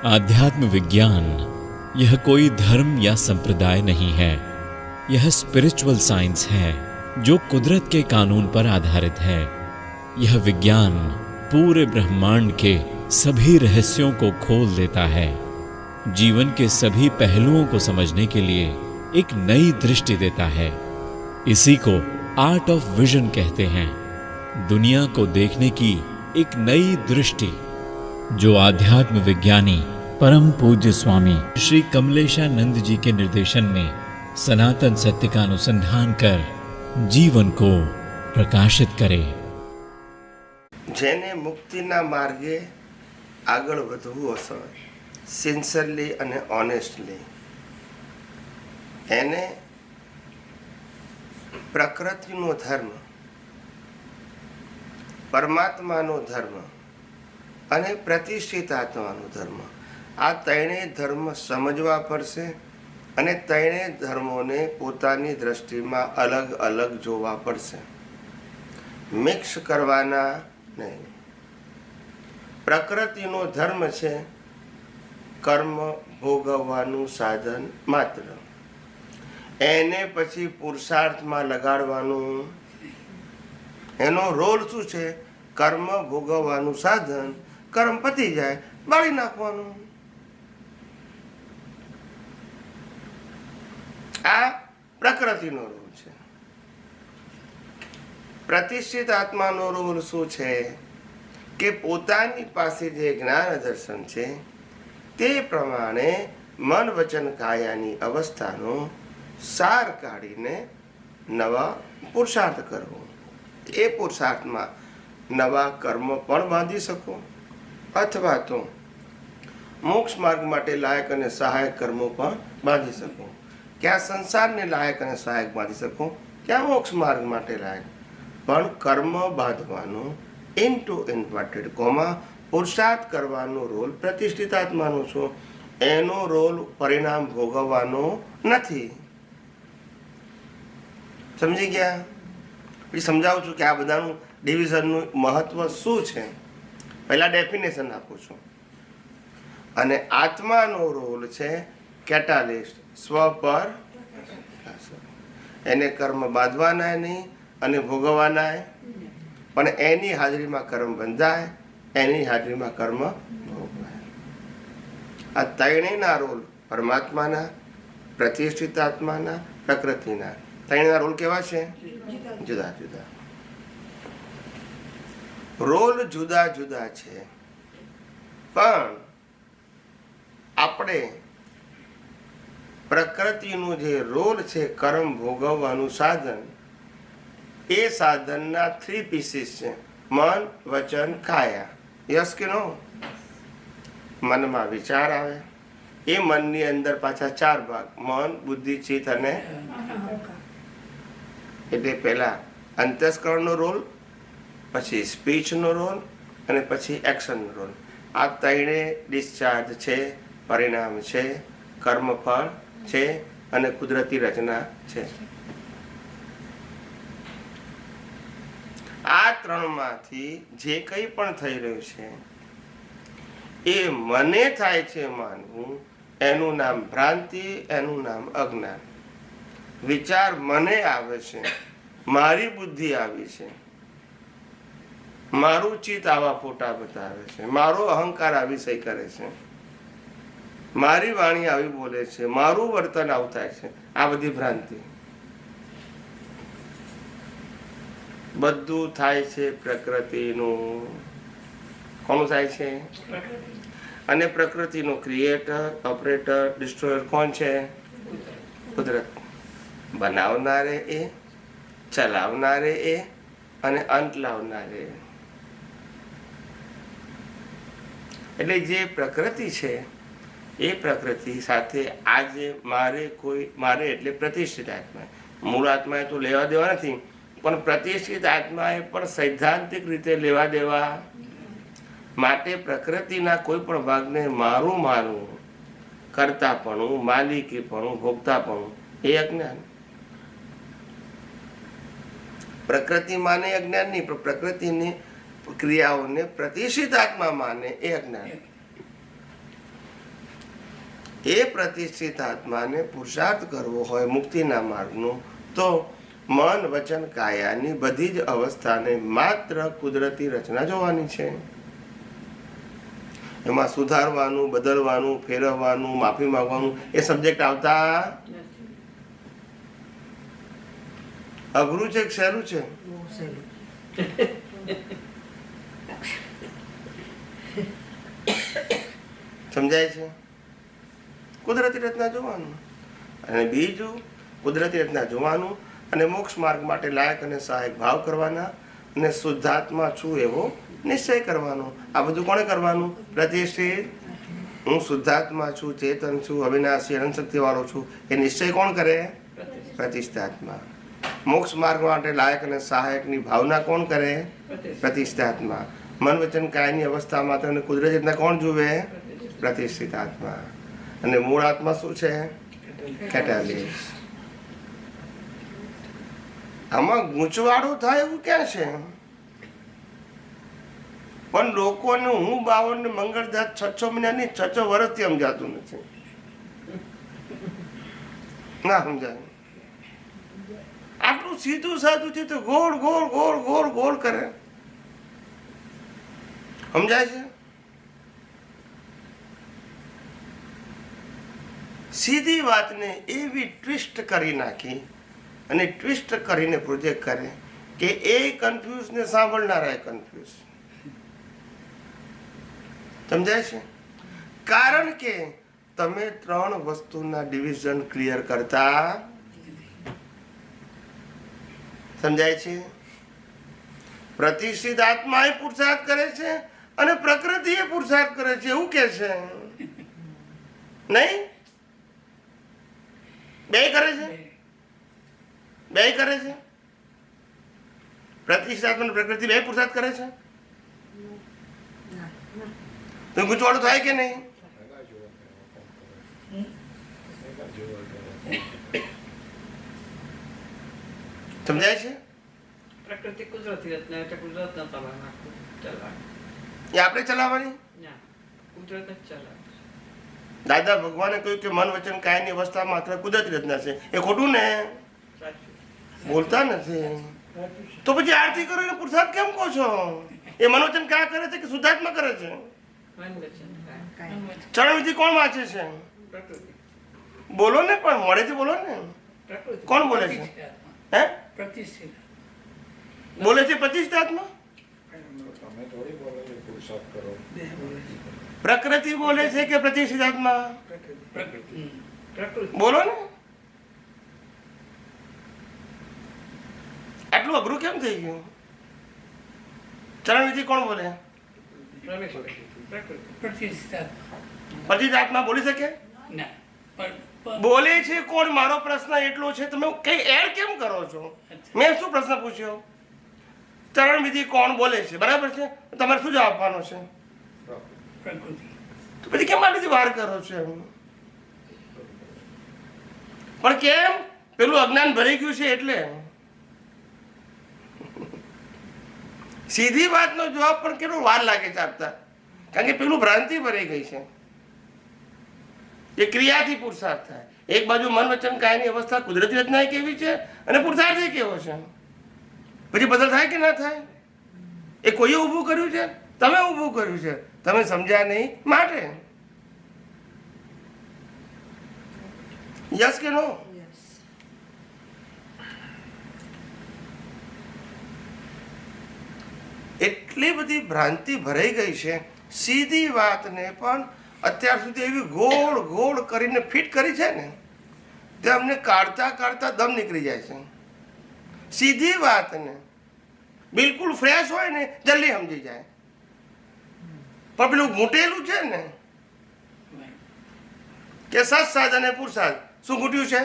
आध्यात्म विज्ञान यह कोई धर्म या संप्रदाय नहीं है। यह स्पिरिचुअल साइंस है जो कुदरत के कानून पर आधारित है। यह विज्ञान पूरे ब्रह्मांड के सभी रहस्यों को खोल देता है। जीवन के सभी पहलुओं को समझने के लिए एक नई दृष्टि देता है। इसी को आर्ट ऑफ विजन कहते हैं। दुनिया को देखने की एक नई दृष्टि जो आध्यात्म विज्ञानी परम पूज्य स्वामी श्री कमलेशानंद जी के निर्देशन में सनातन सत्य का अनुसंधान कर जीवन को प्रकाशित करे। જેને મુક્તિના માર્ગે આગળ વધવું હશે સિન્સિયરલી અને ઓનેસ્ટલી, એને પ્રકૃતિનો ધર્મ, પરમાત્માનો ધર્મ અને પ્રતિષ્ઠિત આત્માનો ધર્મ, આ ત્રણેય ધર્મ સમજવા પડશે અને ત્રણેય ધર્મોને પોતાની દ્રષ્ટિમાં અલગ અલગ જોવા પડશે, મિક્સ કરવાના નહીં. પ્રકૃતિનો ધર્મ છે કર્મ ભોગવવાનું સાધન માત્ર. એને પછી પુરુષાર્થમાં લગાડવાનું, એનો રોલ શું છે? કર્મ ભોગવવાનું સાધન, કર્મ પતી જાય બાળી નાખવાનું. આ પ્રકૃતિનો રોલ છે. પ્રતિષ્ઠિત આત્માનો રોલ શું છે કે પોતાની પાસે જે જ્ઞાન દર્શન છે તે પ્રમાણે મન વચન કાયાની અવસ્થાનો સાર કાઢીને નવા પુરુષાર્થ કરવો. એ પુરુષાર્થમાં નવા કર્મ પણ બાંધી શકો અથવા તો મોક્ષ માર્ગ માટે લાયક અને સહાયક કર્મો પણ બાંધી શકો. ક્યાં સંસારને લાયક અને સહાયક બાંધી શકો, ક્યાં મોક્ષ માર્ગ માટે લાયક. પણ કર્મ બાંધવાનો ઇન્ટુ ઇન્વર્ટેડ કોમા પુરુષાર્થ કરવાનો રોલ પ્રતિષ્ઠિત આત્માનો છો. એનો રોલ પરિણામ ભોગવવાનો નથી. સમજી ગયા? પછી સમજાવું છું કે આ બધાનું ડિવિઝનનું મહત્વ શું છે. પહેલા ડેફિનેશન આપું છું. અને આત્માનો રોલ છે કેટાલિસ્ટ, સ્વ પર. એને કર્મ બાંધવાના નહીં અને ભોગવવાના, પણ એની હાજરીમાં કર્મ બંધાય, એની હાજરીમાં કર્મ ભોગવાય. આ ત્રણેયના રોલ પરમાત્માના, પ્રતિષ્ઠિત આત્માના, પ્રકૃતિના, ત્રણેયના રોલ કેવા છે? જુદા જુદા. રોલ જુદા જુદા છે, પણ આપણે પ્રકૃતિનું જે રોલ છે કર્મ ભોગવવાનું સાધન, એ સાધનના 3 પીસીસ છે: મન, વચન, કાયા. યસ કે નો? મનમાં વિચાર આવે, એ મનની અંદર પાછા 4 ભાગ: મન, બુદ્ધિ, ચિત્ત અને એટલે પહેલા અંતસ્કરણનો રોલ, પછી સ્પીચનો રોલ અને પછી એક્શનનો રોલ. આ ત્રણેય ડિસ્ચાર્જ છે, પરિણામ છે, કર્મફળ છે અને કુદરતી રચના છે. આ ત્રણમાંથી જે કંઈ પણ થઈ રહ્યું છે એ મને થાય છે માનવું, એનું નામ ભ્રાંતિ, એનું નામ અજ્ઞાન. વિચાર મને આવે છે, મારી બુદ્ધિ આવી છે, મારું ચિત્ત આવા ફોટા બતાવે છે, મારો અહંકાર આવી સહી કરે છે, મારી વાણી આવી બોલે છે, મારું વર્તન આવું થાય છે. આ બધી ભ્રાંતિ. બધું થાય છે પ્રકૃતિનું. કોનું થાય છે? અને પ્રકૃતિનું ક્રિએટર, ઓપરેટર, ડિસ્ટ્રોયર કોણ છે? કુદરત. બનાવનારે એ, ચલાવનારે એ અને અંત લાવનારે. એટલે જે પ્રકૃતિ છે એ પ્રકૃતિ સાથે આજે મારે એટલે પ્રતિષ્ઠિત આત્મા, મૂળ આત્માએ તો લેવા દેવા નથી, પણ પ્રતિષ્ઠિત આત્માએ પણ સૈદ્ધાંતિક રીતે લેવા દેવા. માટે પ્રકૃતિના કોઈ પણ ભાગને મારું માનવું, કરતાપણું, માલિકીપણું, ભોગતાપણું એ અજ્ઞાન. પ્રકૃતિ માને અજ્ઞાન નહીં, પણ પ્રકૃતિની ક્રિયાઓને પ્રતિષ્ઠિત આત્મા માને એ અજ્ઞાન. એ પ્રતિષ્ઠિત આત્માને પુરુષાર્થ કરવો હોય મુક્તિના માર્ગનો, તો મન વચન કાયાની બધી જ અવસ્થાને માત્ર કુદરતી રચના જોવાની છે. એમાં સુધારવાનું, બદલવાનું, ફેરવવાનું, માફી માંગવાનું એ સબ્જેક્ટ આવતા અઘરું છે કે સહેલું છે? સમજાય છે? કુદરતી રચના જોવાનું, અને બીજું કુદરતી રચના જોવાનું અને મોક્ષ માર્ગ માટે લાયક અને સહાયક ભાવ કરવાના, અને શુદ્ધાત્મા છું એવો નિશ્ચય કરવાનો. આ બધું કોણે કરવાનું? પ્રતિષ્ઠિત. હું શુદ્ધાત્મા છું, ચેતન છું, અવિનાશી અનંત શક્તિ વાળો છું, એ નિશ્ચય કોણ કરે? પ્રતિષ્ઠાત્મા. મોક્ષ માર્ગ માટે લાયક અને સહાયકની ભાવના કોણ કરે? પ્રતિષ્ઠાત્મા. મન વચન કાયની અવસ્થા માત્ર અને કુદરતી રીતના કોણ જુએ? પ્રતિષ્ઠિત આત્મા. અને મૂળ આત્મા શું છે? કેટાલિસ્ટ. આમાં ગૂંચવાડું થાય એવું ક્યાં છે? પણ લોકોને હું 52 ને મંગળદાસ 6 મહિનાની 6 વર્ષથી સમજાતું નથી. ના સમજાય. આટલું સીધું સાધું છે તો ગોળ ગોળ ગોળ ગોળ ગોળ કરે. સમજાય છે? સીધી વાતને એવી ટ્વિસ્ટ કરી નાખી અને ટ્વિસ્ટ કરીને પ્રોજેક્ટ કરે કે એ કન્ફ્યુઝ ને સાંભળનારા કન્ફ્યુઝ. સમજાય છે? કારણ કે તમે 3 વસ્તુના ડિવિઝન ક્લિયર કરતા. સમજાય છે? પ્રતિષ્ઠિત આત્મા એ પુરુષાર્થ કરે છે અને પ્રકૃતિ એ પુરુષાર્થ કરે છે એવું કે છે નહીં? બે કરે છે, બે કરે છે. પ્રતિષ્ઠિત આત્મા અને પ્રકૃતિ બે પુરુષાર્થ કરે છે. તો ગૂંચવાડું થાય કે નહીં? સમજાય છે? પ્રકૃતિ કુદરતી રચના એટલે કુદરતના પ્રમાણમાં એ આપણે ચલાવવાની. કુદરત જ ચલાવે. દાદા ભગવાને કહ્યું કે મન વચન કાયની અવસ્થા માત્ર કુદરતી રચના છે. એ ખોટું ને? બોલતા નથી. તો પછી આરતી કરો ને પુરુષાર્થ કેમ કહો છો? એ મનોવચન કાયા કરે છે કે શુદ્ધાત્મા કરે છે? ચરણ વિધિ કોણ વાંચે છે? બોલો ને, પણ મોડેથી બોલો ને. કોણ બોલે છે? હે? બોલે છે પ્રતિષ્ઠાત્મા? પ્રકૃતિ બોલે છે કે પ્રતિષ્ઠાત્મા? બોલો ને. આટલું અઘરું કેમ થઈ ગયું? ચરણ વિધિ કોણ બોલે? પ્રતિષ્ઠાત્મા બોલી શકે? બોલે છે કોણ? મારો પ્રશ્ન એટલો છે, તમે કઈ એડ કેમ કરો છો? મેં શું પ્રશ્ન પૂછ્યો? ચરણ વિધિ કોણ બોલે છે? બરાબર છે. તમારે શું જવાબ આપવાનો છે? તો પછી કેમ આટલી વાર કરો છો? પણ કેમ? પેલું અજ્ઞાન ભરી ગયું છે એટલે. સીધી વાતનો જવાબ પણ કેટલો વાર લાગે છે આપતા, કારણ કે પેલું ભ્રાંતિ ભરાઈ ગઈ છે. એ ક્રિયાથી પુરુષાર્થ થાય. એક બાજુ મન વચન કાયની અવસ્થા કુદરતી રચના કેવી છે અને પુરુષાર્થ કેવો છે. પછી બદલ થાય કે ના થાય? એ કોઈએ ઊભું કર્યું છે? તમે ઊભું કર્યું છે. તમે સમજ્યા નહીં માટે. યસ કે નો? એટલી બધી ભ્રાંતિ ભરાઈ ગઈ છે. સીધી વાતને પણ અત્યાર સુધી એવી ગોળ ગોળ કરીને ફિટ કરી છે ને, તે અમને કાઢતા કાઢતા દમ નીકળી જાય છે. સીધી વાતને બિલકુલ ફ્રેશ હોય ને જલ્દી સમજી જાય. પણ પેલું ઘૂંટેલું છે ને કે સત સાધન પુરુષાર્થ. શું ઘૂંટ્યું છે?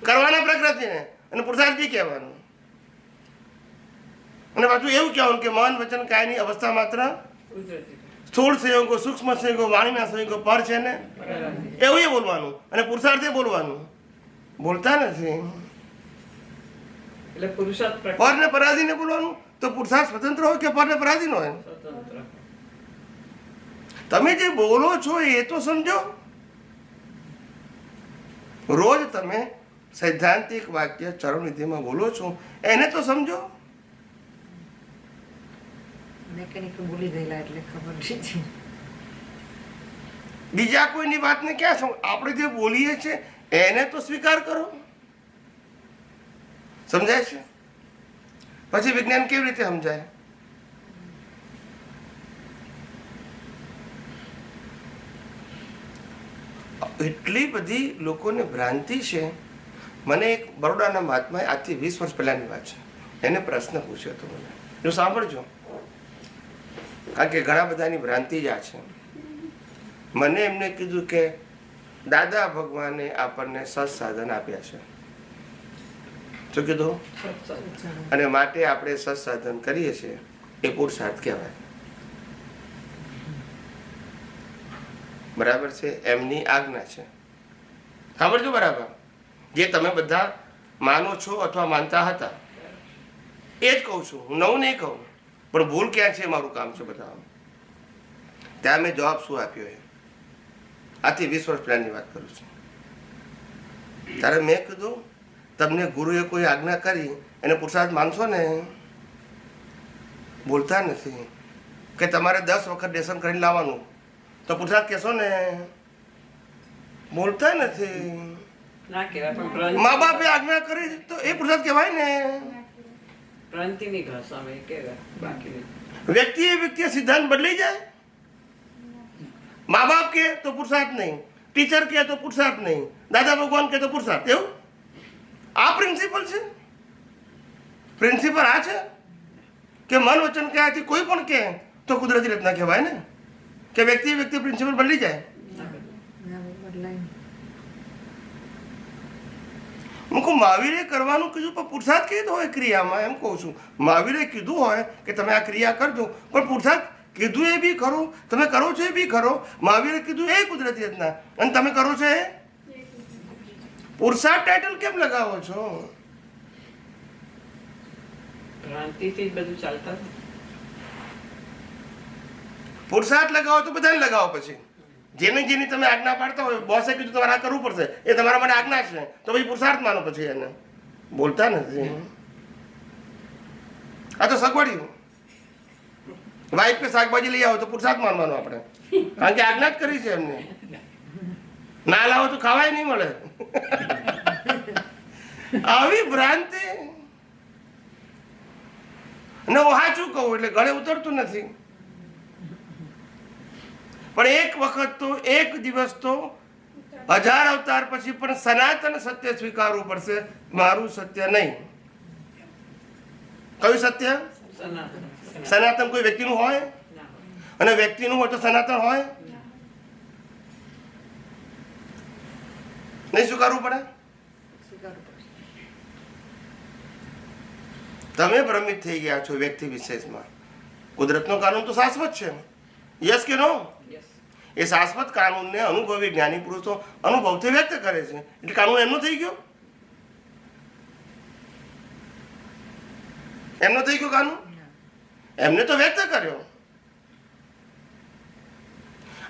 કરવાના પ્રકૃતિને અને પુરુષાર્થ બી કહેવાનું. અને પાછું એવું કહેવાનું કે મન વચન કાયની અવસ્થા માત્ર સ્થૂળ સંયોગો, સૂક્ષ્મ સંયોગો, વાણીના સંયોગો પર છે ને, એવું એ બોલવાનું. અને પુરુષાર્થે બોલવાનું. બોલતા નથી. એટલે પુરુષાર્થ પર ને પરાધીને બોલવાનું. તો પુરુષાર્થ સ્વતંત્ર હોય કે પર ને પરાધીન હોય? તમે જે બોલો છો એ તો સમજો. રોજ તમે સૈદ્ધાંતિક વાક્ય ચરણવિધિમાં બોલો છો એને તો સમજો. મેકેનિક ભૂલી ગયેલા એટલે ખબર નથી. બીજા કોઈની વાતને ક્યાં સમજ? આપણે જે બોલીએ છીએ એને તો સ્વીકાર કરો. સમજાય છે? પછી વિજ્ઞાન કેવી રીતે સમજાય? એટલી બધી લોકોને ભ્રાંતિ છે. મને એક બરોડાના મહાત્માએ આજથી 20 વર્ષ પહેલાની વાત છે, એને પ્રશ્ન પૂછ્યો હતો મને. જો સાંભળજો, કારણ કે ઘણા બધાની ભ્રાંતિ જ આ છે. મને એમને કીધું કે દાદા ભગવાને આપણને સત્સાધન આપ્યા છે. શું કીધું? અને માટે આપણે સત્સાધન કરીએ છીએ એ પુરુષાર્થ કહેવાય. બરાબર છે? એમની આજ્ઞા છે. સાંભળજો બરાબર. જે તમે બધા માનો છો અથવા માનતા હતા એ જ કહું છું, હું નવું નહીં કહું. પણ ભૂલ ક્યાં છે મારું કામ છે બધા. ત્યાં મેં જવાબ શું આપ્યો એ આથી 20 વર્ષ પહેલાની વાત કરું છું. ત્યારે મેં કીધું તમને ગુરુએ કોઈ આજ્ઞા કરી એને પુરુષાર્થ માનશો ને? બોલતા નથી કે તમારે 10 વખત લેસન કરીને લાવવાનું તો પુરુષાર્થ કહેશો ને? બોલતા નથી. ના કહેવાય, પણ મા બાપે આજ્ઞા કરી તો એ પુરુષાર્થ કહેવાય ને. પ્રાંતિની ભાષામાં એ કહેવાય, બાકી નહીં. વ્યક્તિએ સિદ્ધાંત બદલી જાય. મા બાપ કે તો પુરુષાર્થ નહીં, ટીચર કે તો પુરુષાર્થ નહીં, દાદા ભગવાન કે તો પુરુષાર્થ. એવું આ પ્રિન્સિપલ છે? પ્રિન્સિપલ આ છે કે મન વચન કહેવાથી કોઈ પણ કહે તો કુદરતી રચના કહેવાય ને? કે વ્યક્તિ પ્રિન્સિપલ બદલી જાય? હું કહું મહાવીરે કરવાનું કીધું પણ પુરુષાર્થ કીધું હોય ક્રિયામાં. એમ કહું છું મહાવીરે કીધું હોય કે તમે આ ક્રિયા કરજો, પણ પુરુષાર્થ કીધું એ બી ખરો, તમે કરો છો એ બી ખરો. મહાવીરે કીધું એ કુદરતી રચના અને તમે કરો છો એ પુરુષાર્થ. ટાઇટલ કેમ લગાવો છો? ભ્રાંતિથી જ બધું ચાલતા. પુરુષાર્થ લગાવો તો બધાને લગાવો. પછી જેની તમે આજ્ઞા પાડતા હોય, બોસે કીધું તમારે આ કરવું પડશે, એ તમારા માટે આજ્ઞા છે તો પછી પુરુષાર્થ માનો. પછી એને બોલતા નથી. આ તો સગવડિયું. વાઈફ કે શાકભાજી લઈ આવો તો પુરુષાર્થ માનવાનો આપણે, કારણ કે આજ્ઞા જ કરી છે એમને. ના લાવો તો ખાવાય નહીં મળે. આવી ભ્રાંતિ. ને હું સાચું કહું એટલે ગળે ઉતરતું નથી. પણ એક વખત તો એક દિવસ તો 1000 અવતાર પછી પણ સનાતન સત્ય સ્વીકારવું પડશે, મારું સત્ય નહીં. કયું સત્ય? સનાતન કોઈ વ્યક્તિનું હોય અને વ્યક્તિનું હોય તો સનાતન હોય નહીં? સ્વીકારવું પડે. તમે ભ્રમિત થઈ ગયા છો વ્યક્તિ વિશેષમાં. કુદરતનો કાનૂન તો શાશ્વત છે. યસ કે નો? એ શાશ્વત કાનૂનને અનુભવી જ્ઞાની પુરુષો અનુભવથી વ્યક્ત કરે છે એટલે કાનૂન એમનો થઈ ગયો. એમનો થઈ ગયો કાનૂન. એમને તો વ્યક્ત કર્યો.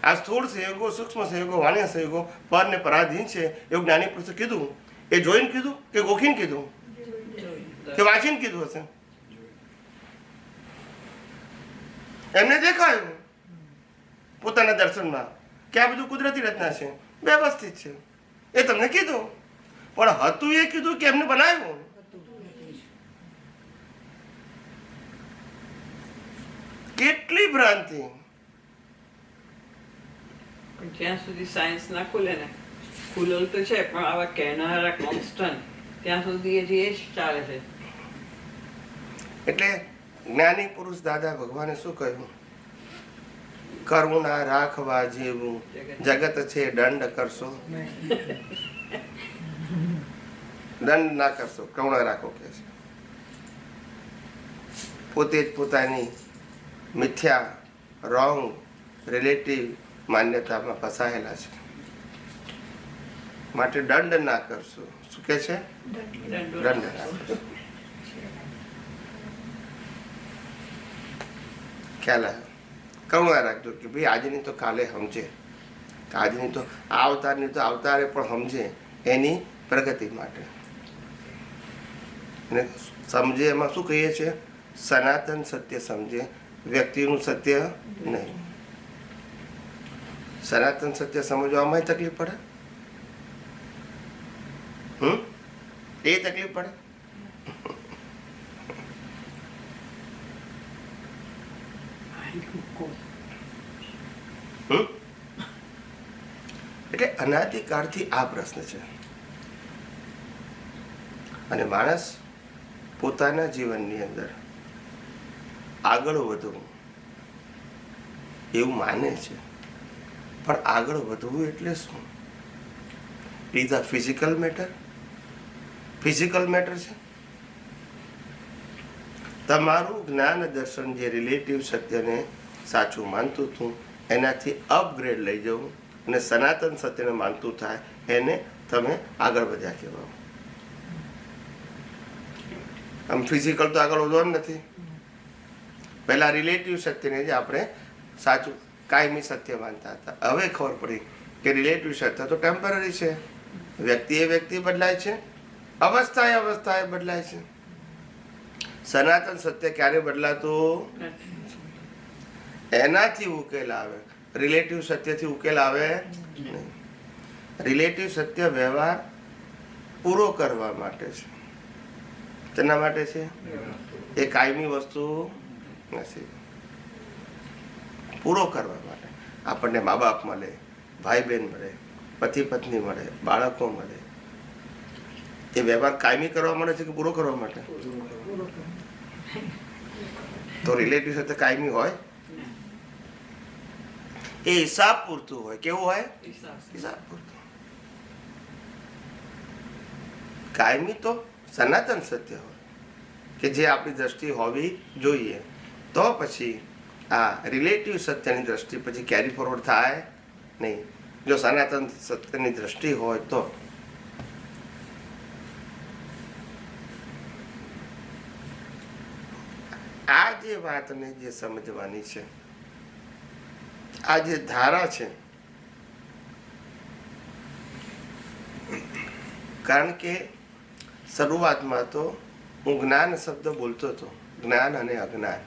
આ સ્થૂળ સંયોગો, સૂક્ષ્મ સંયોગો, વાણ્ય સંયોગો પર ને પરાધીન છે એવું જ્ઞાની પુરુષે કીધું. એ જોઈને કીધું કે ગોખીને કીધું કે વાંચીને કીધું હશે? એમને દેખાયું પોતાના દર્શનમાં કે આ બધું કુદરતી રચના છે, વ્યવસ્થિત છે. એ તમને કીધું, પણ હતું એ કીધું કે એમને બનાવ્યું? કેટલી ભ્રાંતિ. પણ જ્યાં સુધી સાયન્સ ના ખુલે ને, ખુલેલ તો છે પણ આવા કહેનારા કોન્સ્ટન્ટ, ત્યાં સુધી હજી એ જ ચાલે છે. એટલે જ્ઞાની પુરુષ દાદા ભગવાને શું કહ્યું? કરુણા રાખવા જેવું જગત છે, દંડ કરશો. દંડ ના કરશો, કરુણા રાખો કે છે. પોતે જ પોતાની મિથ્યા, રોંગ, રિલેટિવ માન્યતામાં ફસાયેલા છે. માટે દંડ ના કરશો. શું કે છે? દંડ ના કરશો. ખ્યાલ આવ્યો? કરુણા રાખજો કે ભાઈ આજની તો કાલે સમજે, આજની તો આ અવતારની તો અવતારે પણ સમજે એની પ્રગતિ માટે. અને સમજે એમાં શું કહીએ છીએ? સનાતન સત્ય સમજે, વ્યક્તિનું સત્ય નહીં. સનાતન સત્ય સમજવામાં તકલીફ પડે, એ તકલીફ પડે. એટલે અનાદિકાળથી આ પ્રશ્ન છે. અને માણસ પોતાના જીવનની અંદર આગળ વધવું એવું માને છે, પણ આગળ વધવું એટલે શું? Is a physical matter? Physical matter છે. તમારું જ્ઞાન દર્શન જે રિલેટિવ સત્યને સાચું માનતું હતું એનાથી અપગ્રેડ લઈ જવું અને સનાતન સત્યને માનતું થાય, એને તમે આગળ વધ્યા કહેવાય. આમ ફિઝિકલ તો આગળ વધવાનું નથી. પહેલા રિલેટિવ સત્યને જ આપણે સાચું કાયમી સત્ય માનતા હતા. હવે ખબર પડી કે રિલેટિવ સત્ય તો ટેમ્પરરી છે. વ્યક્તિ એ વ્યક્તિ બદલાય છે, અવસ્થાએ બદલાય છે. સનાતન સત્ય ક્યારે બદલાતું? એનાથી ઉકેલ આવે, રિલેટિવ સત્યથી ઉકેલ આવે નહીં. રિલેટિવ સત્ય વ્યવહાર પૂરો કરવા માટે છે. તેના માટે છે, એ કાયમી વસ્તુ નથી. પૂરો કરવા માટે આપણને મા બાપ મળે, ભાઈ બહેન મળે, પતિ પત્ની મળે, બાળકો મળે. એ વ્યવહાર કાયમી કરવા માટે છે કે પૂરો કરવા માટે? તો રિલેટિવ સાથે કાયમી હોય? એ હિસાબ પૂરતું હોય. કેવું હોય? હિસાબ પૂરતું. કાયમી તો સનાતન સત્ય હોય કે જે આપણી દ્રષ્ટિ હોવી જોઈએ. તો પછી આ રિલેટિવ સત્યની દ્રષ્ટિ પછી કેરી ફોરવર્ડ થાય નહીં. જો સનાતન સત્યની દ્રષ્ટિ હોય તો આ જે વાતને જે સમજવાની છે, આ જે ધારા છે, કારણ કે શરૂઆતમાં તો હું જ્ઞાન શબ્દ બોલતો હતો, જ્ઞાન અને અજ્ઞાન.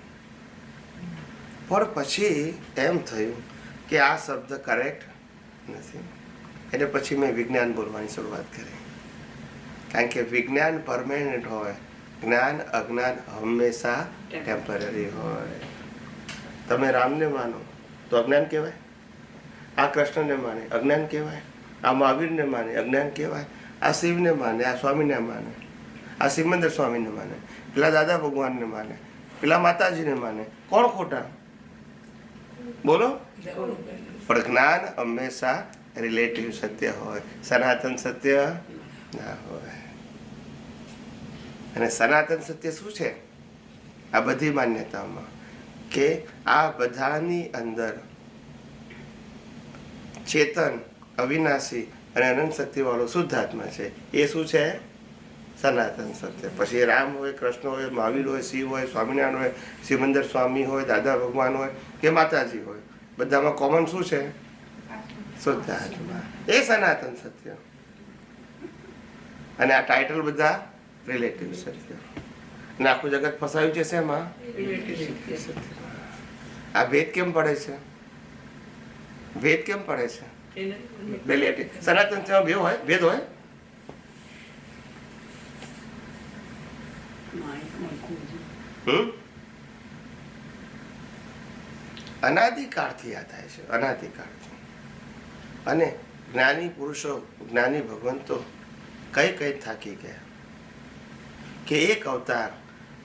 પણ પછી એમ થયું કે આ શબ્દ કરેક્ટ નથી, એટલે પછી મેં વિજ્ઞાન બોલવાની શરૂઆત કરી. કારણ કે વિજ્ઞાન પરમેનન્ટ હોય, જ્ઞાન અજ્ઞાન હંમેશા ટેમ્પરરી હોય. તમે રામને માનો તો અજ્ઞાન કહેવાય, આ કૃષ્ણને માને અજ્ઞાન કહેવાય, આ મહાવીરને માને અજ્ઞાન કહેવાય, આ શિવને માને, આ સ્વામીને માને, આ સિમંદર સ્વામીને માને, પેલા દાદા ભગવાનને માને, પેલા માતાજીને માને. કોણ ખોટા? બોલો. પણ જ્ઞાન હંમેશા રિલેટિવ સત્ય હોય, સનાતન સત્ય ના હોય. અને સનાતન સત્ય શું છે? આ બધી માન્યતાઓમાં કે આ બધાની અંદર ચેતન, અવિનાશી અને અનંત શક્તિ વાળો શુદ્ધ આત્મા છે. એ શું છે? સનાતન સત્ય. પછી રામ હોય, કૃષ્ણ હોય, મહાવીર હોય, શિવ હોય, સ્વામિનારાયણ હોય, સિમંદર સ્વામી હોય, દાદા ભગવાન હોય કે માતાજી હોય, બધામાં કોમન શું છે? શુદ્ધ આત્મા. એ સનાતન સત્ય. અને આ ટાઇટલ બધા રિલેટિવ સત્ય. અને આખું જગત ફસાયું છે શેમાં? આ ભેદ કેમ પડે છે? ભેદ કેમ પડે છે? રિલેટિવ સનાતન ભેદ હોય, ભેદ હોય. અનાદિકાળથી આ થાય છે, અનાદિકાળથી. અને જ્ઞાની પુરુષો, જ્ઞાની ભગવંતો કઈ કઈ થાકી ગયા કે એક અવતાર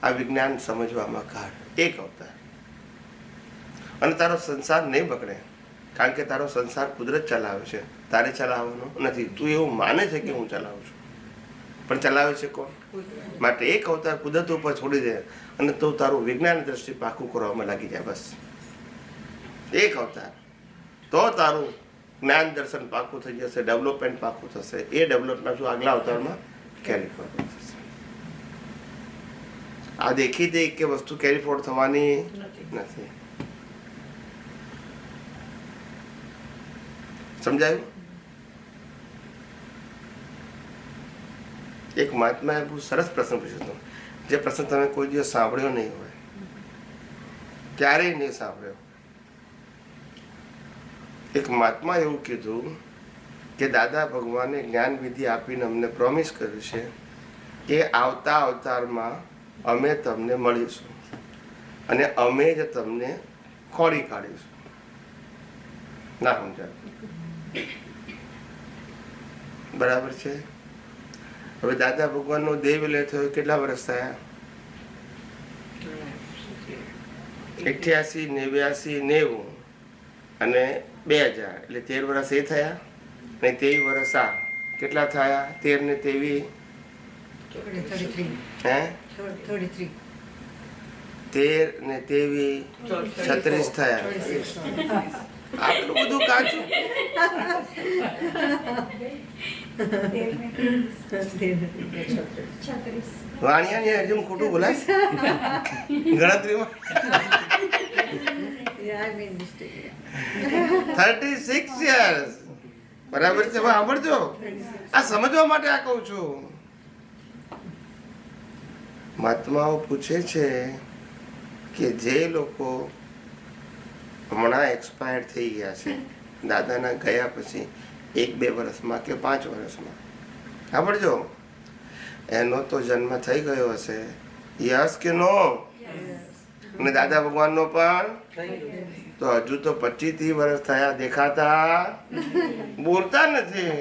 આ વિજ્ઞાન સમજવામાં કાઢ, એક અવતાર. અને તારો સંસાર નહીં બગડે, કારણ કે તારો સંસાર કુદરત ચલાવે છે, તારે ચલાવવાનો નથી. તું એવું માને છે કે હું ચલાવું છું, પણ ચલાવે છે કોણ? માટે એક અવતાર કુદરત ઉપર છોડી દે અને તું તારું વિજ્ઞાન દ્રષ્ટિ પાકું કરવામાં લાગી જાય. બસ એક અવતાર, તો તારું જ્ઞાન દર્શન પાકું થઈ જશે, ડેવલપમેન્ટ પાકું થશે. એ ડેવલપમેન્ટ શું આગલા અવતારમાં કેરી ફોરવર્ડ થશે. આ દેખીતી કે વસ્તુ કેરી ફોરવર્ડ થવાની નથી. સમજાયું? એક મહાત્માએ બહુ સરસ પ્રશ્ન પૂછ્યો હતો, જે પ્રશ્ન તમે કોઈ દિવસ સાંભળ્યો નહીં હોય, ક્યારેય નહીં સાંભળ્યો. એક મહાત્મા એવું કીધું કે દાદા ભગવાને જ્ઞાન વિધિ આપીને અમને પ્રોમિસ કર્યું છે કે આવતા અવતારમાં અમે તમને મળીશું અને અમે જ તમને ખોળી કાઢીશું. ના સમજાય? બરાબર છે. હવે દાદા ભગવાનનો દેહ વિલય થયો કેટલા વર્ષ થયા? 88, 89, 90 અને 2000 એટલે 13 વર્ષ એ થયા અને 23 વર્ષ આ. કેટલા થયા? 13 ને 23 હે 33 13 ને 23 36 થયા. આટલું બધું કાચું? વાણિયા હજુ ખોટું બોલાય ગણતરીમાં? 36 years. બરાબર છે. સાંભળજો, આ સમજવા માટે આ કહું છું. મહાત્માઓ પૂછે છે કે જે લોકો હમણાં એક્સપાયર થઈ ગયા છે, દાદાના ગયા પછી 1-2 વર્ષમાં કે 5 વર્ષમાં, સાંભળજો, એનો તો જન્મ થઈ ગયો હશે, યસ કે નો? અને દાદા ભગવાનનો પણ તો હજુ તો 25-30 વર્ષ થયા, દેખાતા બોલતા નથી.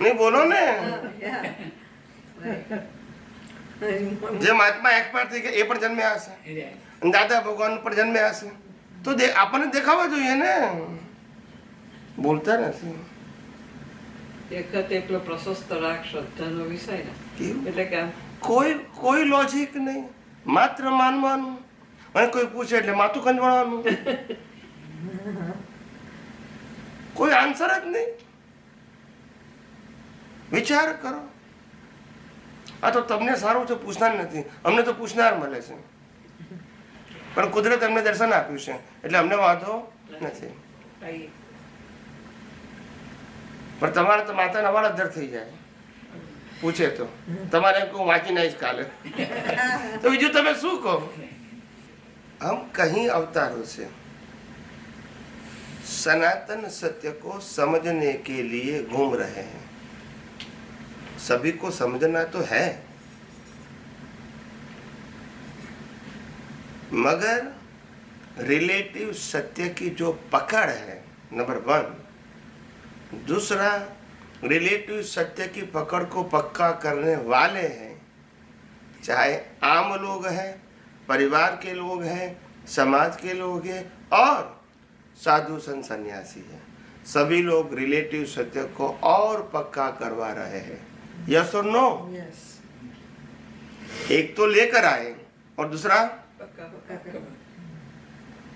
નહીં બોલો ને. જે મહાત્મા એક્સપાયર થઈ ગયા એ પણ જન્મ્યા હશે, દાદા ભગવાન પણ જન્મ્યા હશે, તો આપણને દેખાવા જોઈએ ને. બોલતા નથી. એક એટલો પ્રશસ્ત રાગ શ્રદ્ધાનો વિષય ને, એટલે કે કોઈ લોજિક નહીં, માત્ર માનવાનું. અને કોઈ પૂછે એટલે માથું કંજવાળવાનું, કોઈ આન્સર જ નહીં. વિચાર કરો. આ તો તમને સારું છે, પૂછનાર નથી. અમને તો પૂછનાર મળે છે, પણ કુદરત અમને દર્શન આપ્યું છે એટલે અમને વાંધો નથી. પણ તમારે તો માતાના વાળ અધર થઈ જાય પૂછે તો. તમારે એમ કહું વાંચી નાઈશ કાલે, તો બીજું તમે શું કહો? हम कहीं अवतारों से सनातन सत्य को समझने के लिए घूम रहे हैं. सभी को समझना तो है, मगर रिलेटिव सत्य की जो पकड़ है, नंबर 1. दूसरा, रिलेटिव सत्य की पकड़ को पक्का करने वाले हैं, चाहे आम लोग हैं, परिवार के लोग हैं, समाज के लोग हैं और साधु संत सन्यासी हैं. सभी लोग रिलेटिव सत्य को और पक्का करवा रहे हैं. यस और नो? एक तो लेकर आए और दूसरा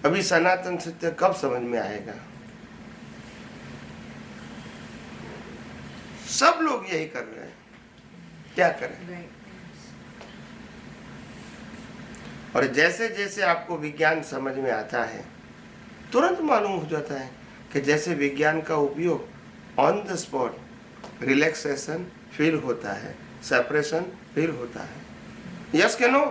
अभी सनातन सत्य कब समझ में आएगा? सब लोग यही कर रहे हैं, क्या करें? और जैसे जैसे आपको विज्ञान समझ में आता है, तुरंत मालूम हो जाता है कि जैसे विज्ञान का उपयोग on the spot relaxation feel होता है, सेपरेशन फील होता है. यस के नो?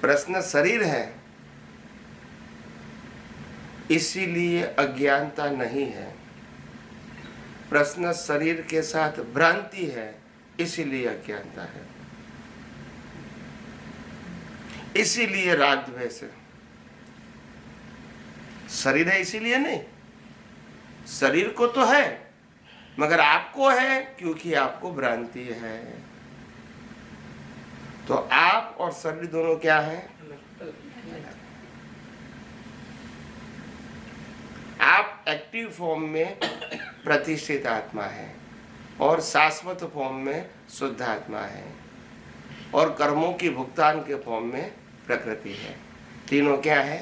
प्रश्न शरीर है, इसीलिए अज्ञानता नहीं है. प्रश्न शरीर के साथ भ्रांति है, इसीलिए अज्ञानता है. इसीलिए राग द्वेष है. शरीर है इसीलिए नहीं, शरीर को तो है मगर आपको है क्योंकि आपको भ्रांति है. तो आप और शरीर दोनों क्या है? आप एक्टिव फॉर्म में प्रतिष्ठित आत्मा है और शाश्वत फॉर्म में शुद्ध आत्मा है और कर्मों की भुगतान के फॉर्म में प्रकृति है. तीनों क्या है?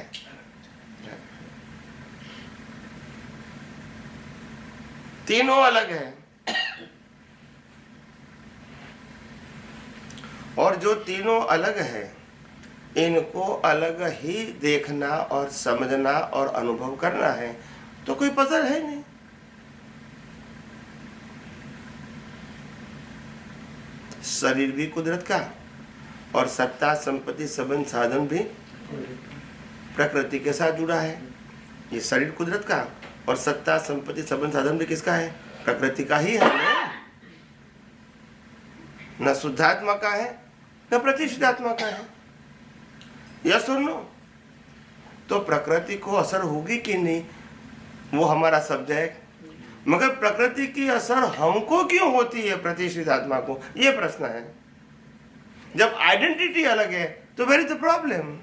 तीनों अलग है. और जो तीनों अलग है, इनको अलग ही देखना और समझना और अनुभव करना है, तो कोई पजल है नहीं। शरीर भी कुदरत का और सत्ता संपत्ति संबंध साधन भी प्रकृति के साथ जुड़ा है। ये शरीर कुदरत का और सत्ता संपत्ति संबंध साधन भी किसका है? प्रकृति का ही है न शुद्धात्मा का है न प्रतिष्ठात्मा का है। यह सुनो, तो प्रकृति को असर होगी कि नहीं वो हमारा सब्जेक्ट, मगर प्रकृति की असर हमको क्यों होती है प्रतिष्ठित आत्मा को, ये प्रश्न है। जब आइडेंटिटी अलग है तो वेयर इज द प्रॉब्लम?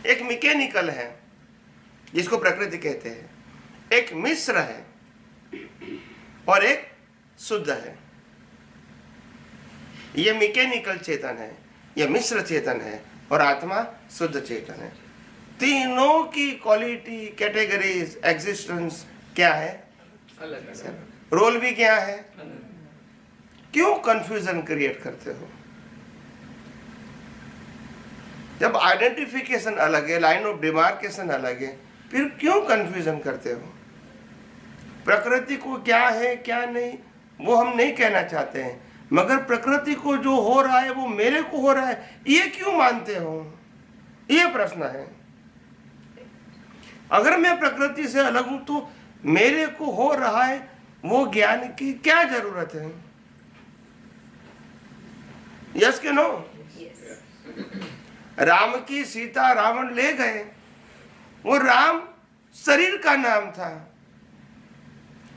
एक मैकेनिकल है जिसको प्रकृति कहते हैं, एक मिश्र है और एक शुद्ध है। ये मैकेनिकल चेतन है, ये मिश्र चेतन है और आत्मा शुद्ध चेतन है। तीनों की क्वालिटी, कैटेगरीज, एग्जिस्टेंस क्या है? अलग। रोल भी क्या है? क्यों कंफ्यूजन क्रिएट करते हो? जब आइडेंटिफिकेशन अलग है, लाइन ऑफ डिमार्केशन अलग है, फिर क्यों कंफ्यूजन करते हो? प्रकृति को क्या है क्या नहीं वो हम नहीं कहना चाहते हैं, मगर प्रकृति को जो हो रहा है वो मेरे को हो रहा है, ये क्यों मानते हो? ये प्रश्न है। अगर मैं प्रकृति से अलग हूं तो मेरे को हो रहा है वो ज्ञान की क्या जरूरत है? यस के नो? राम की सीता रावण ले गए, वो राम शरीर का नाम था,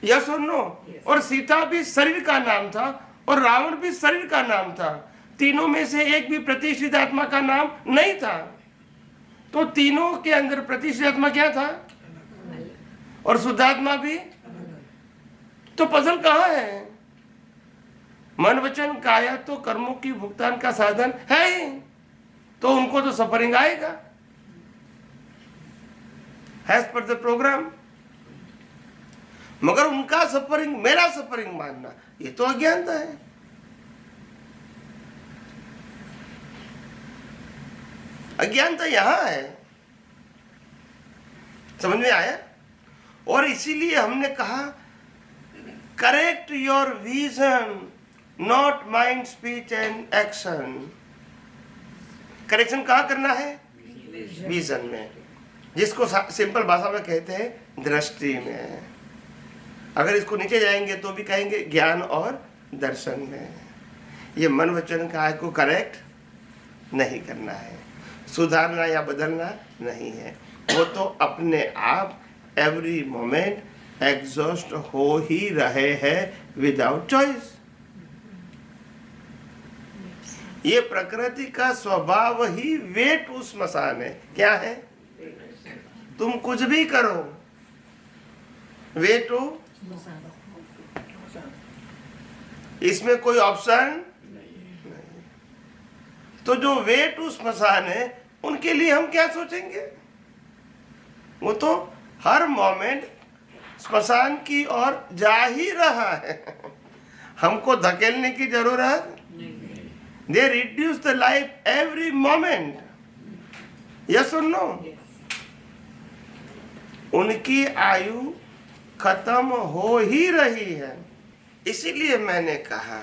यस और नो? और सीता भी शरीर का नाम था और रावण भी शरीर का नाम था। तीनों में से एक भी प्रतिष्ठित आत्मा का नाम नहीं था। तो तीनों के अंदर प्रतिष्ठित आत्मा क्या था? और शुद्धात्मा भी। तो पजल कहाँ है? मन वचन काया तो कर्मों की भुगतान का साधन है ही, तो उनको तो सफरिंग आएगा एज पर द प्रोग्राम, मगर उनका सफरिंग मेरा सफरिंग मानना ये तो अज्ञानता है। अज्ञानता यहां है, समझ में आया? और इसीलिए हमने कहा correct your vision, not mind, speech and action. Correction कहाँ करना है? विजन में, जिसको सिंपल भाषा में कहते हैं दृष्टि में। अगर इसको नीचे जाएंगे तो भी कहेंगे ज्ञान और दर्शन में। ये मन वचन काया को करेक्ट नहीं करना है, सुधारना या बदलना नहीं है। वो तो अपने आप एवरी मोमेंट एग्जॉस्ट हो ही रहे हैं विदाउट चॉइस। ये प्रकृति का स्वभाव ही वेट उस मसान है। क्या है? तुम कुछ भी करो, वेट हो, इसमें कोई ऑप्शन नहीं। तो जो वेट उस मसान है उनके लिए हम क्या सोचेंगे? वो तो हर मोमेंट स्मशान की ओर जा ही रहा है, हमको धकेलने की जरूरत नहीं। They reduce the life every moment. Yes or no? उनकी आयु खत्म हो ही रही है। इसीलिए मैंने कहा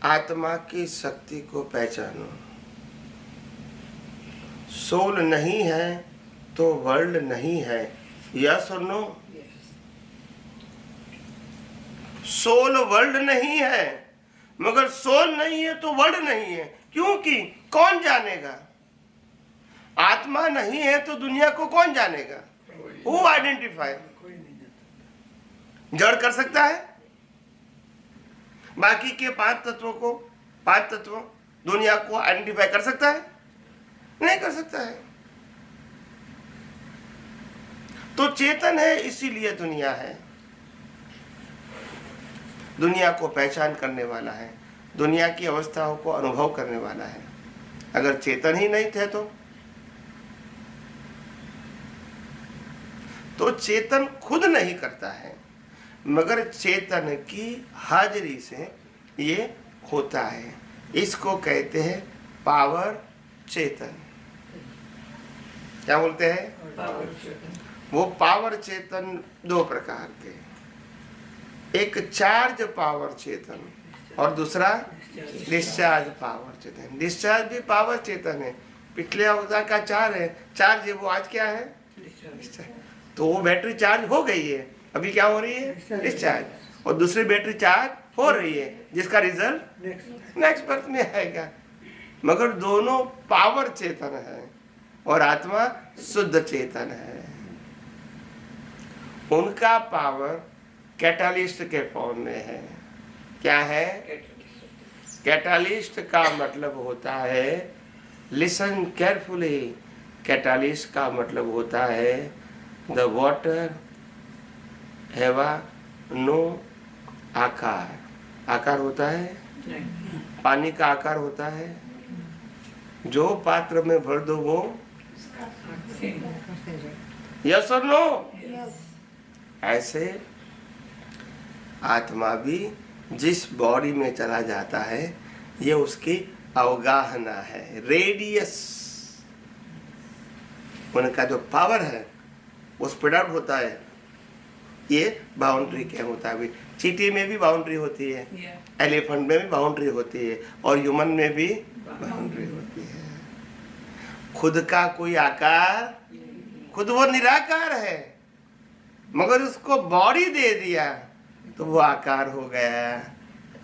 आत्मा की शक्ति को पहचानो। सोल नहीं है तो वर्ल्ड नहीं है। यस और नो? सोल वर्ल्ड नहीं है, मगर सोल नहीं है तो वर्ल्ड नहीं है। क्योंकि कौन जानेगा? आत्मा नहीं है तो दुनिया को कौन जानेगा? Who identify? जड़ कर सकता है बाकी के पांच तत्व दुनिया को आइडेंटिफाई कर सकता है? नहीं कर सकता है। तो चेतन है इसीलिए दुनिया है, दुनिया को पहचान करने वाला है, दुनिया की अवस्थाओं को अनुभव करने वाला है। अगर चेतन ही नहीं थे तो चेतन खुद नहीं करता है, मगर चेतन की हाजिरी से ये होता है, इसको कहते हैं पावर चेतन। क्या बोलते हैं? वो पावर चेतन दो प्रकार के, एक चार्ज पावर चेतन और दूसरा डिस्चार्ज पावर चेतन। डिस्चार्ज भी पावर चेतन है, पिछले अवतार का चार्ज है, वो आज क्या है? डिस्चार्ज। तो वो बैटरी चार्ज हो गई है, अभी क्या हो रही है? डिस्चार्ज। और दूसरी बैटरी चार्ज हो रही है, जिसका रिजल्ट नेक्स्ट बर्थ में आएगा। मगर दोनों पावर चेतन है और आत्मा शुद्ध चेतन है। उनका पावर कैटालिस्ट के फॉर्म में है। क्या है? कैटालिस्ट का मतलब होता है, लिसन केयरफुली, कैटालिस्ट का मतलब होता है द वाटर हैवा नो आकार। आकार होता है, पानी का आकार होता है, जो पात्र में भर दो वो यस और नो। ऐसे आत्मा भी जिस बॉडी में चला जाता है, ये उसकी अवगाहना है, रेडियस। उनका जो पावर है वो स्प्रेड आउट होता है, ये बाउंड्री के मुताबिक। चींटी में भी बाउंड्री होती है, एलिफेंट में भी बाउंड्री होती है, और ह्यूमन में भी बाउंड्री होती है। खुद का कोई आकार, खुद वो निराकार है, मगर उसको बॉडी दे दिया तो वो आकार हो गया,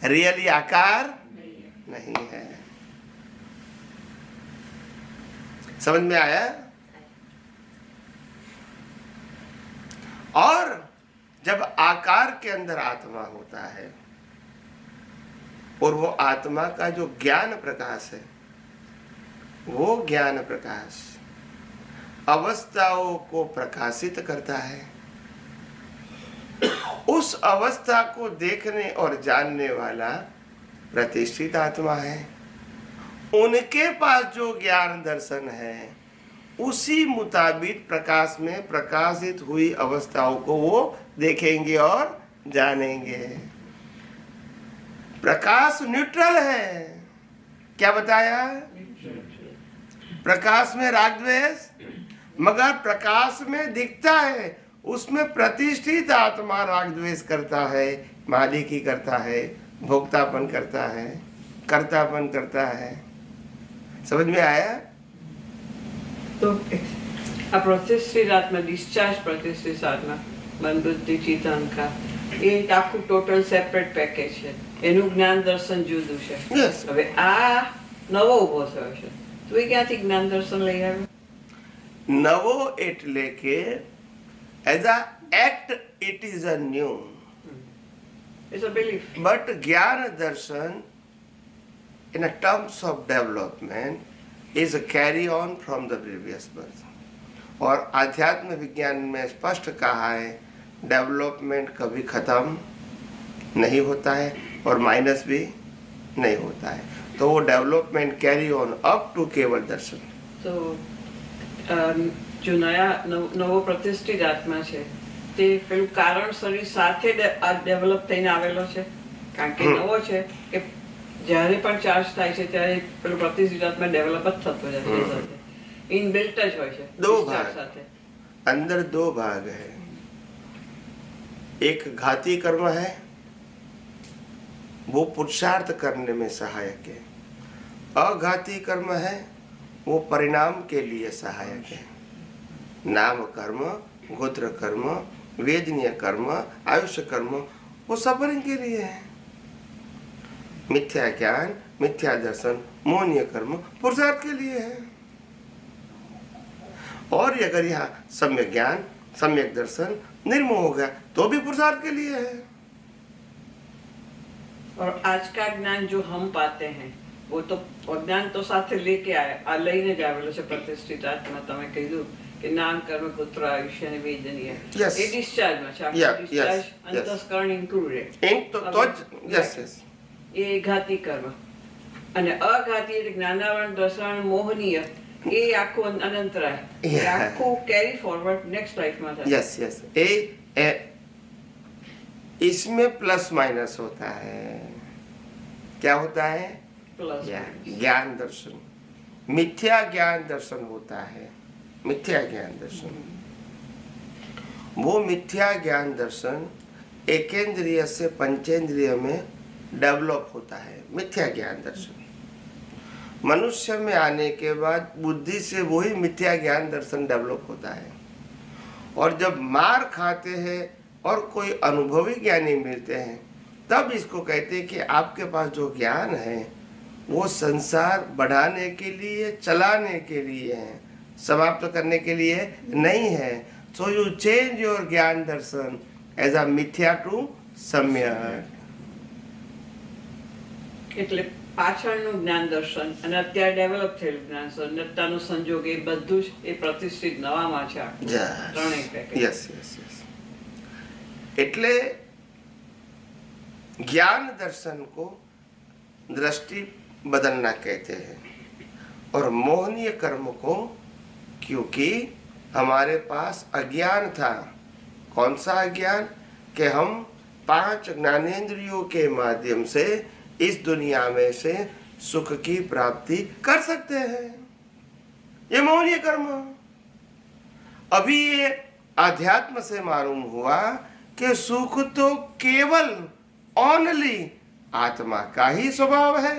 रियली आकार नहीं है। समझ में आया? और जब आकार के अंदर आत्मा होता है और वो आत्मा का जो ज्ञान प्रकाश है, वो ज्ञान प्रकाश अवस्थाओं को प्रकाशित करता है। उस अवस्था को देखने और जानने वाला प्रतिष्ठित आत्मा है। उनके पास जो ज्ञान दर्शन है, उसी मुताबिक प्रकाश में प्रकाशित हुई अवस्थाओं को वो देखेंगे और जानेंगे। प्रकाश न्यूट्रल है। क्या बताया? प्रकाश में राग द्वेष, मगर प्रकाश में दिखता है, उसमें प्रतिष्ठित आत्मा राग द्वेष करता है, मालिकी करता है, भोक्तापन करता है, कर्तापन करता है। समझ में आया? तो प्रतिष्ठित आत्मा, डिस्चार्ज प्रतिष्ठित आत्मा, मन बुद्धि चित्त अहंकार, એ આખું ટોટલ સેપરેટ પેકેજ છે, એનું જ્ઞાન દર્શન જુદું છે. હવે આ નવો ઉભો થયો છે, તો એ ક્યાંથી જ્ઞાન દર્શન લઈ આવ્યો? નવો એટલે કે as a act it is a new, It's a belief. but જ્ઞાન દર્શન in a terms of development is a carry on from the previous birth. और आध्यात्म विज्ञान में स्पष्ट कहा है, डेवलपमेंट कभी खत्म नहीं होता है और माइनस भी नहीं होता है, तो वो development carry on up to केवल दर्शन. तो जो नया नવો પ્રતિષ્ઠિત આત્મા છે તે પેલું કારણ શરીર સાથે ડેવલપ થઈને આવેલો છે, કારણ કે નવો છે કે જ્યારે પણ ચાર્જ થાય છે ત્યારે પેલું પ્રતિષ્ઠિત આત્મા ડેવલપ જ થતો જાય છે, ઇનબિલ્ટ જ હોય છે. दो भाग સાથે अंदर दो भाग है, एक घाती कर्म है, वो पुरुषार्थ करने में सहायक है. अघाती कर्म है, वो परिणाम के लिए सहायक है. नाम कर्म, गोत्र कर्म, वेदनीय कर्म, आयुष्य कर्म, वो सफरिंग के लिए है. मिथ्या ज्ञान, मिथ्या दर्शन, मोहनीय कर्म पुरुषार्थ के लिए है. और अगर यहाँ सम्यक ज्ञान, सम्यक दर्शन निर्मोह हो गया तो भी पुरुषार्थ के लिए है. और आज का ज्ञान जो हम पाते हैं वो तो अज्ञान तो साथ लेके आए लईने જ આવેલો છે પ્રતિષ્ઠિત આત્મા. તમે કીધું કે નામ કર્મ પુત્ર આયુષ્ય અને વેદનીય, Yes. એ ડિસ્ચાર્જમાં છે. Yeah, આખું ડિસ્ચાર્જ yes, yes. અંતસ્કરણ ઇન્ક્લુડેડ. यस यस એ ઘાતી કર્મ. અને અઘાતી એટલે જ્ઞાનાવરણ દર્શન મોહનીય, એ આખું અનંતરાય, એ Yeah. આખું કેરી ફોરવર્ડ નેક્સ્ટ લાઈફમાં થાય. यस यस इसमें प्लस माइनस होता है. क्या होता है? प्लस ज्ञान दर्शन। मिथ्या ज्ञान दर्शन होता है, मिथ्या ज्ञान दर्शन। वो मिथ्या ज्ञान दर्शन एकेंद्रिय से पंचेंद्रिय में डेवलप होता है, मिथ्या ज्ञान दर्शन। मनुष्य में आने के बाद बुद्धि से वही मिथ्या ज्ञान दर्शन डेवलप होता है। और जब मार खाते हैं और कोई अनुभवी ज्ञानी मिलते हैं, तब इसको कहते हैं कि आपके पास जो ज्ञान है वो संसार बढ़ाने के लिए, चलाने के लिए है, समाप्त करने के लिए नहीं है। सो यू चेंज योर ज्ञान दर्शन एज अ मिथ्या टू सम्यक। એટલે પાછળનું જ્ઞાન દર્શન અને અત્યારે ડેવલપ થયેલું જ્ઞાન દર્શન, અત્યારનો સંજોગ, એ બધું જ એ પ્રતિષ્ઠિત નવામાં છે આ ત્રણેય પેકેજ। Yes yes yes. એટલે ज्ञान दर्शन को दृष्टि बदलना कहते हैं, और मोहनीय कर्म को क्योंकि हमारे पास अज्ञान था। कौन सा अज्ञान? कि हम 5 ज्ञानेंद्रियों के माध्यम से इस दुनिया में से सुख की प्राप्ति कर सकते हैं, ये मोहनीय कर्म। अभी ये अध्यात्म से मालूम हुआ कि सुख तो केवल ओनली आत्मा का ही स्वभाव है,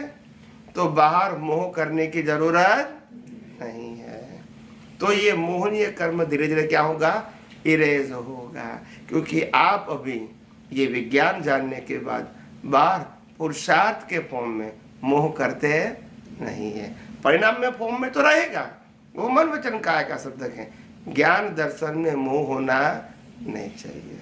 तो बाहर मोह करने की जरूरत नहीं है। तो ये मोहनीय कर्म धीरे धीरे क्या होगा? इरेज होगा, क्योंकि आप अभी ये विज्ञान जानने के बाद बाहर पुरुषार्थ के फॉर्म में मोह करते नहीं है। परिणाम में फॉर्म में तो रहेगा, वो मन वचन काया का शब्द है। ज्ञान दर्शन में मोह होना नहीं चाहिए।